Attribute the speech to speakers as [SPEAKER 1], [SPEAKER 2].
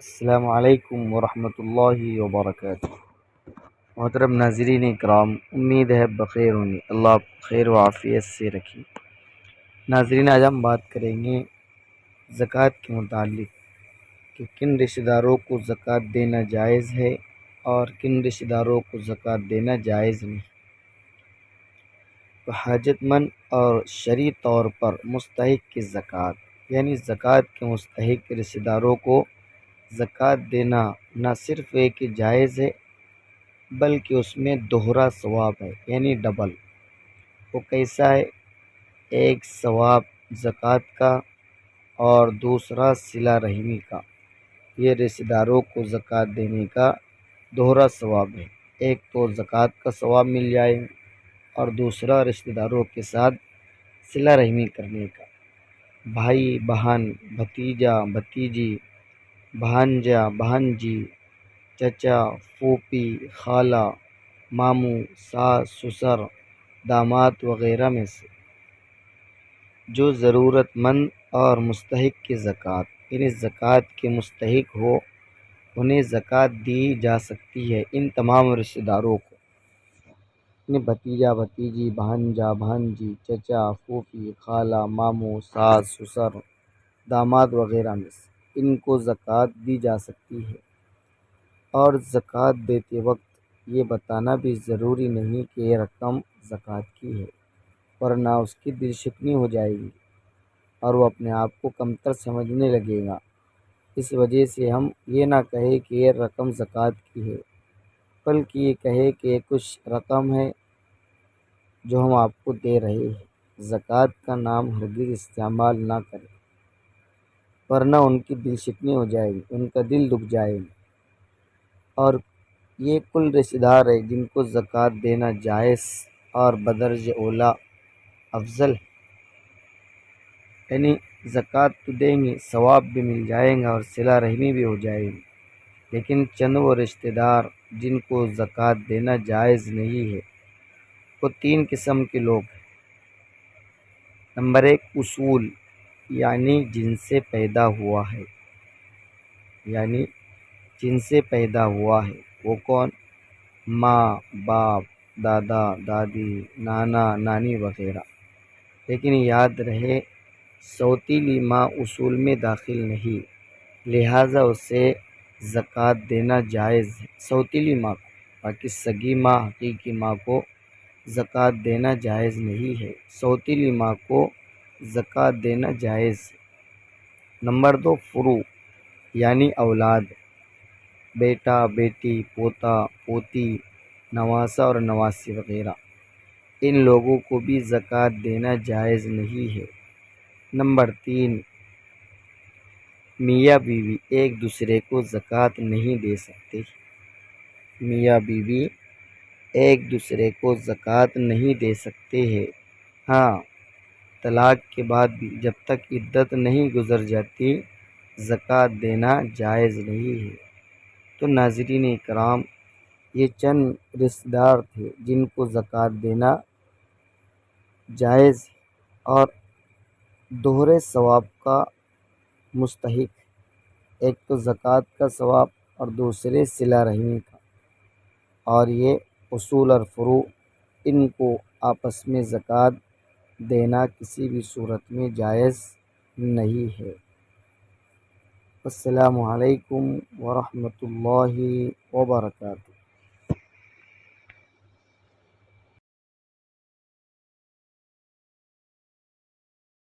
[SPEAKER 1] السلام علیکم ورحمۃ اللہ وبرکاتہ۔ محترم ناظرین اکرام، امید ہے بخیر ہوں گے، اللہ آپ خیر و عافیت سے رکھیں۔ ناظرین، آج ہم بات کریں گے زکوٰۃ کے متعلق کہ کن رشتہ داروں کو زکوٰۃ دینا جائز ہے اور کن رشتہ داروں کو زکوٰۃ دینا جائز نہیں۔ تو حاجت مند اور شرعی طور پر مستحق کی زکوٰۃ، یعنی زکوٰۃ کے مستحق رشتہ داروں کو زکوٰۃ دینا نہ صرف ایک جائز ہے بلکہ اس میں دوہرا ثواب ہے، یعنی ڈبل۔ وہ کیسا ہے؟ ایک ثواب زکوٰۃ کا اور دوسرا صلہ رحمی کا۔ یہ رشتہ داروں کو زکوٰۃ دینے کا دوہرا ثواب ہے، ایک تو زکوٰۃ کا ثواب مل جائے اور دوسرا رشتہ داروں کے ساتھ صلہ رحمی کرنے کا۔ بھائی بہن، بھتیجا بھتیجی، بھانجا بھانجی، چچا پھوپھی، خالہ، ماموں، ساس سسر، داماد وغیرہ میں سے جو ضرورت مند اور مستحق کی زکوٰۃ، یعنی زکوٰۃ کے مستحق ہو، انہیں زکوٰۃ دی جا سکتی ہے۔ ان تمام رشتہ داروں کو، یعنی بھتیجا بھتیجی، بھانجا بھانجی، چچا پھوپھی، خالہ، ماموں، ساس سسر، داماد وغیرہ میں سے ان کو زکوٰۃ دی جا سکتی ہے۔ اور زکوٰۃ دیتے وقت یہ بتانا بھی ضروری نہیں کہ یہ رقم زکوٰۃ کی ہے، ورنہ اس کی دل شکنی ہو جائے گی اور وہ اپنے آپ کو کمتر سمجھنے لگے گا۔ اس وجہ سے ہم یہ نہ کہیں کہ یہ رقم زکوٰۃ کی ہے، بلکہ یہ کہے کہ یہ کچھ رقم ہے جو ہم آپ کو دے رہے ہیں۔ زکوٰۃ کا نام ہرگز استعمال نہ کریں، ورنہ ان کی دل شکنی ہو جائے گی، ان کا دل دکھ جائے گا۔ اور یہ کل رشتہ دار ہے جن کو زکوٰۃ دینا جائز اور بدرجہ اولیٰ افضل ہے، یعنی زکوٰۃ تو دیں گے، ثواب بھی مل جائے گا اور صلہ رحمی بھی ہو جائے گی۔ لیکن چند وہ رشتہ دار جن کو زکوٰۃ دینا جائز نہیں ہے، وہ تین قسم کے لوگ ہیں۔ نمبر ایک، اصول، یعنی جن سے پیدا ہوا ہے، یعنی جن سے پیدا ہوا ہے۔ وہ کون؟ ماں باپ، دادا دادی، نانا نانی وغیرہ۔ لیکن یاد رہے، سوتیلی ماں اصول میں داخل نہیں، لہٰذا اسے زکوٰۃ دینا جائز ہے، سوتیلی ماں کو۔ باقی سگی ماں، حقیقی ماں کو زکوٰۃ دینا جائز نہیں ہے، سوتیلی ماں کو زکوٰۃ دینا جائز ہے۔ نمبر دو، فروع، یعنی اولاد، بیٹا بیٹی، پوتا پوتی، نواسا اور نواسی وغیرہ۔ ان لوگوں کو بھی زکوٰۃ دینا جائز نہیں ہے۔ نمبر تین، میاں بیوی ایک دوسرے کو زکوٰۃ نہیں دے سکتے، میاں بیوی ایک دوسرے کو زکوٰۃ نہیں دے سکتے ہیں۔ ہاں، طلاق کے بعد بھی جب تک عدت نہیں گزر جاتی زکوٰۃ دینا جائز نہیں ہے۔ تو ناظرین اکرام، یہ چند رشتہ دار تھے جن کو زکوٰۃ دینا جائز اور دوہرے ثواب کا مستحق، ایک تو زکوٰۃ کا ثواب اور دوسرے صلہ رحمی کا۔ اور یہ اصول اور فروع، ان کو آپس میں زکوٰۃ دینا کسی بھی صورت میں جائز نہیں ہے۔ السلام علیکم ورحمۃ اللہ وبرکاتہ۔